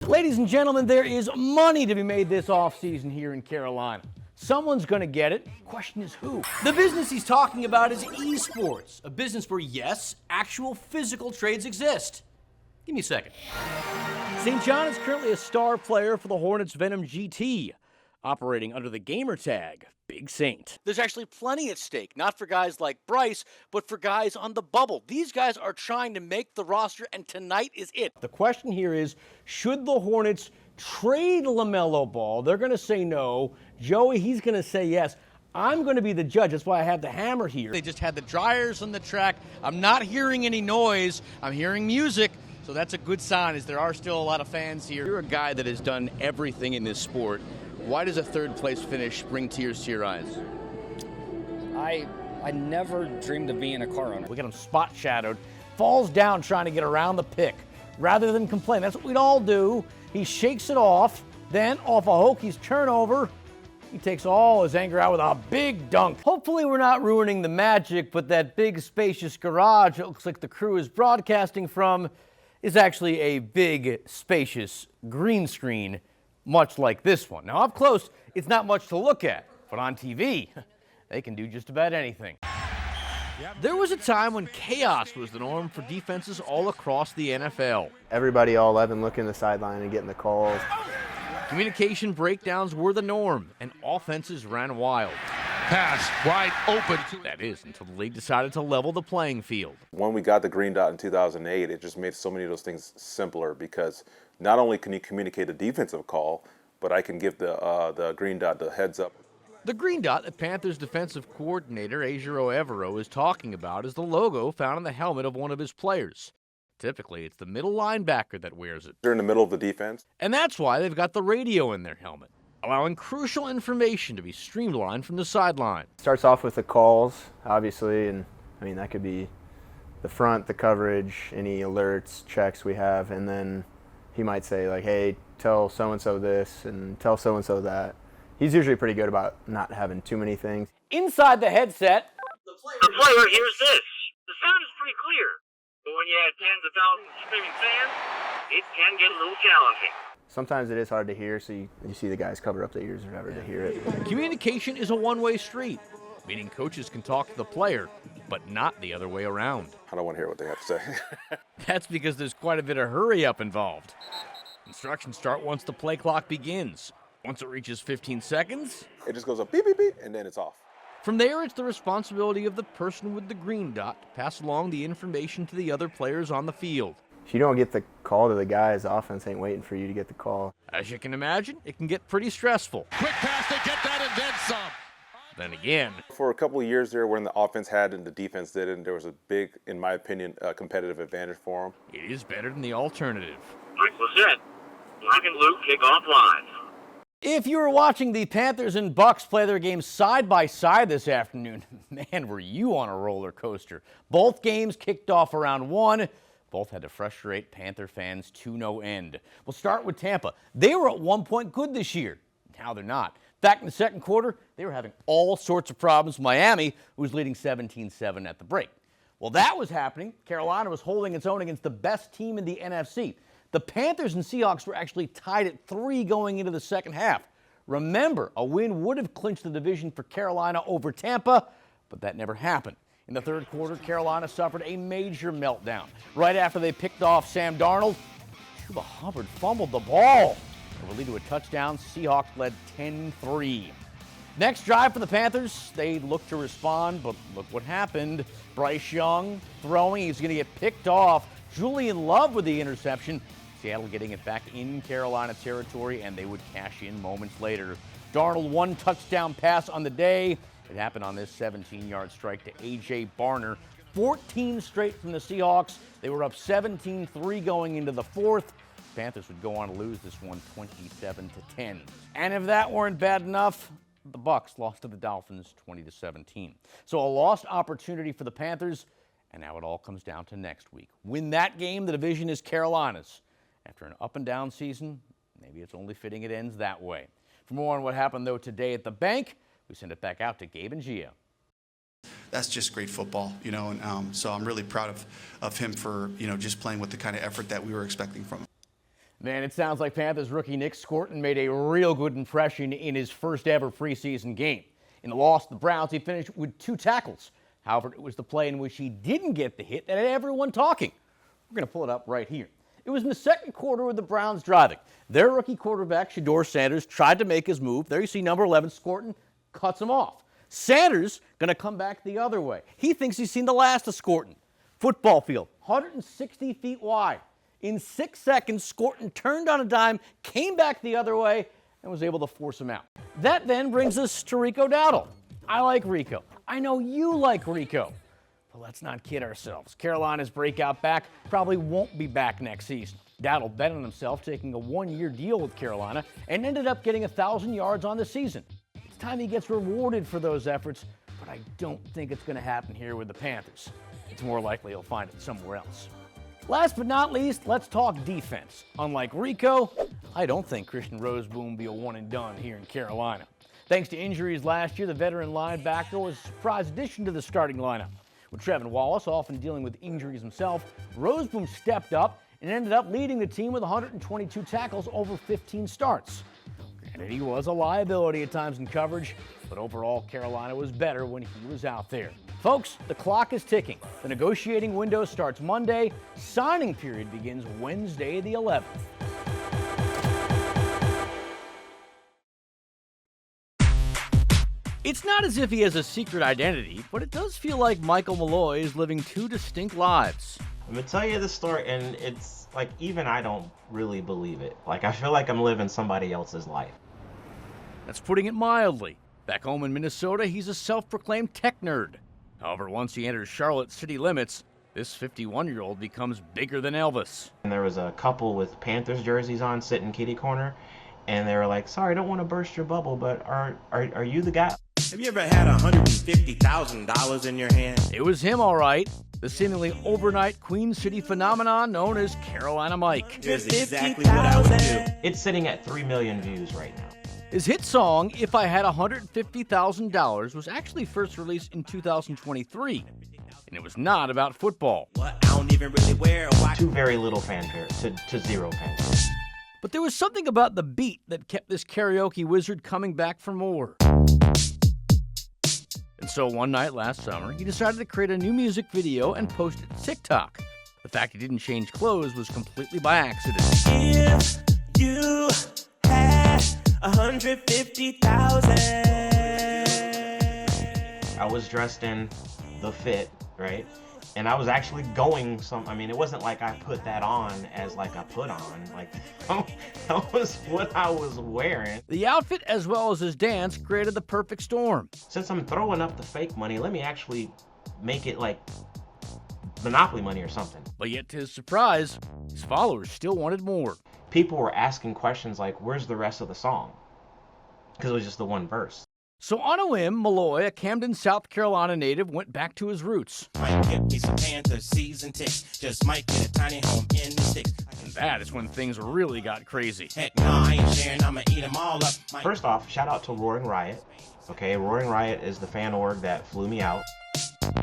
Ladies and gentlemen, there is money to be made this offseason here in Carolina. Someone's going to get it. Question is who? The business he's talking about is esports, a business where, yes, actual physical trades exist. Give me a second. St. John is currently a star player for the Hornets Venom GT, operating under the gamer tag Big Saint. There's actually plenty at stake, not for guys like Bryce, but for guys on the bubble. These guys are trying to make the roster, and tonight is it. The question here is, should the Hornets trade LaMelo Ball? They're going to say no. Joey, he's going to say yes. I'm going to be the judge. That's why I have the hammer here. They just had the dryers on the track. I'm not hearing any noise. I'm hearing music. So that's a good sign, as there are still a lot of fans here. You're a guy that has done everything in this sport. Why does a third-place finish bring tears to your eyes? I never dreamed of being a car owner. We got him spot shadowed, falls down trying to get around the pick. Rather than complain, that's what we'd all do. He shakes it off, then off a Hokies turnover, he takes all his anger out with a big dunk. Hopefully we're not ruining the magic, but that big spacious garage it looks like the crew is broadcasting from is actually a big spacious green screen, much like this one. Now up close, it's not much to look at, but on TV, they can do just about anything. There was a time when chaos was the norm for defenses all across the NFL. Everybody, all 11, looking the sideline and getting the calls. Communication breakdowns were the norm, and offenses ran wild. Pass wide open. That is, until the league decided to level the playing field. When we got the green dot in 2008, it just made so many of those things simpler, because not only can you communicate a defensive call, but I can give the green dot the heads up. The green dot that Panthers defensive coordinator Ejiro Evero is talking about is the logo found on the helmet of one of his players. Typically, it's the middle linebacker that wears it. They're in the middle of the defense. And that's why they've got the radio in their helmet, allowing crucial information to be streamlined from the sideline. Starts off with the calls, obviously, and I mean that could be the front, the coverage, any alerts, checks we have, and then he might say like, hey, tell so-and-so this and tell so-and-so that. He's usually pretty good about not having too many things. Inside the headset, the player hears this. The sound is pretty clear, but when you have tens of thousands of screaming fans, it can get a little challenging. Sometimes it is hard to hear, so you see the guys cover up their ears or whatever to hear it. Communication is a one-way street, meaning coaches can talk to the player, but not the other way around. I don't want to hear what they have to say. That's because there's quite a bit of hurry-up involved. Instructions start once the play clock begins. Once it reaches 15 seconds, it just goes up beep, beep, beep, and then it's off. From there, it's the responsibility of the person with the green dot to pass along the information to the other players on the field. If you don't get the call to the guys, the offense ain't waiting for you to get the call. As you can imagine, it can get pretty stressful. Quick pass, they get that and then some. Then again, for a couple of years there, when the offense had and the defense didn't, there was a big, in my opinion, competitive advantage for them. It is better than the alternative. Like Lacett, Lock and Luke kick off live. If you were watching the Panthers and Bucks play their games side by side this afternoon, man, were you on a roller coaster. Both games kicked off around 1. Both had to frustrate Panther fans to no end. We'll start with Tampa. They were at one point good this year. Now they're not. Back in the second quarter, they were having all sorts of problems. Miami was leading 17-7 at the break. While that was happening, Carolina was holding its own against the best team in the NFC. The Panthers and Seahawks were actually tied at 3 going into the second half. Remember, a win would have clinched the division for Carolina over Tampa, but that never happened. In the third quarter, Carolina suffered a major meltdown. Right after they picked off Sam Darnold, Chuba Hubbard fumbled the ball. It would lead to a touchdown. Seahawks led 10-3. Next drive for the Panthers, they looked to respond, but look what happened. Bryce Young throwing, he's going to get picked off. Julian Love with the interception. Seattle getting it back in Carolina territory, and they would cash in moments later. Darnold, 1 touchdown pass on the day. It happened on this 17-yard strike to A.J. Barner. 14 straight from the Seahawks. They were up 17-3 going into the fourth. Panthers would go on to lose this one 27-10. And if that weren't bad enough, the Bucks lost to the Dolphins 20-17. So a lost opportunity for the Panthers, and now it all comes down to next week. Win that game, the division is Carolina's. After an up-and-down season, maybe it's only fitting it ends that way. For more on what happened, though, today at the bank, we send it back out to Gabe and Gia. That's just great football, and so I'm really proud of him for, just playing with the kind of effort that we were expecting from him. Man, it sounds like Panthers rookie Nick Scorton made a real good impression in his first ever preseason game. In the loss to the Browns, he finished with 2 tackles. However, it was the play in which he didn't get the hit that had everyone talking. We're going to pull it up right here. It was in the second quarter with the Browns driving. Their rookie quarterback, Shedeur Sanders, tried to make his move. There you see number 11, Scorton, cuts him off. Sanders going to come back the other way. He thinks he's seen the last of Scorton. Football field, 160 feet wide. In 6 seconds, Scorton turned on a dime, came back the other way, and was able to force him out. That then brings us to Rico Dowdle. I like Rico. I know you like Rico. But let's not kid ourselves. Carolina's breakout back probably won't be back next season. Dowdle bet on himself taking a 1-year deal with Carolina and ended up getting 1,000 yards on the season. It's time he gets rewarded for those efforts, but I don't think it's going to happen here with the Panthers. It's more likely he'll find it somewhere else. Last but not least, let's talk defense. Unlike Rico, I don't think Christian Roseboom will be a one and done here in Carolina. Thanks to injuries last year, the veteran linebacker was a surprise addition to the starting lineup. With Trevin Wallace often dealing with injuries himself, Roseboom stepped up and ended up leading the team with 122 tackles over 15 starts. Granted, he was a liability at times in coverage, but overall Carolina was better when he was out there. Folks, the clock is ticking. The negotiating window starts Monday. Signing period begins Wednesday the 11th. It's not as if he has a secret identity, but it does feel like Michael Malloy is living 2 distinct lives. I'm gonna tell you the story, and it's like, even I don't really believe it. Like, I feel like I'm living somebody else's life. That's putting it mildly. Back home in Minnesota, he's a self-proclaimed tech nerd. However, once he enters Charlotte city limits, this 51-year-old becomes bigger than Elvis. And there was a couple with Panthers jerseys on sitting kitty corner, and they were like, sorry, I don't want to burst your bubble, but are you the guy? Have you ever had $150,000 in your hand? It was him, all right. The seemingly overnight Queen City phenomenon known as Carolina Mike. Here's exactly what I would do. It's sitting at 3 million views right now. His hit song, If I Had $150,000, was actually first released in 2023, and it was not about football. What? I don't even really wear a watch. To very little fanfare, to zero fanfare. But there was something about the beat that kept this karaoke wizard coming back for more. And so one night last summer, he decided to create a new music video and post it to TikTok. The fact he didn't change clothes was completely by accident. If you had $150,000. I was dressed in the fit, right? And I was actually going it wasn't like I put that on as like a put on. Like, that was what I was wearing. The outfit, as well as his dance, created the perfect storm. Since I'm throwing up the fake money, let me actually make it like Monopoly money or something. But yet, to his surprise, his followers still wanted more. People were asking questions like, where's the rest of the song? Because it was just the one verse. So on a whim, Malloy, a Camden, South Carolina native, went back to his roots. Might get me some Panther season ticks. Just might get a tiny home in the sticks. And that is when things really got crazy. Heck no, I ain't sharing. I'ma eat them all up. First off, shout out to Roaring Riot. Okay, Roaring Riot is the fan org that flew me out.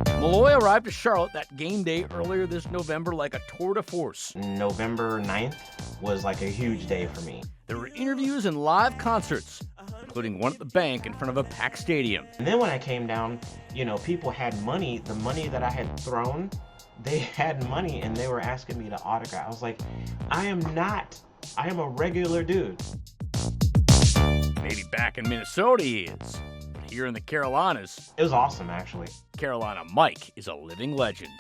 Malloy arrived to Charlotte that game day earlier this November like a tour de force. November 9th was like a huge day for me. There were interviews and live concerts, including one at the bank in front of a packed stadium. And then when I came down, people had money. The money that I had thrown, they had money and they were asking me to autograph. I was like, I am a regular dude. Maybe back in Minnesota he is, but here in the Carolinas, it was awesome, actually. Carolina Mike is a living legend.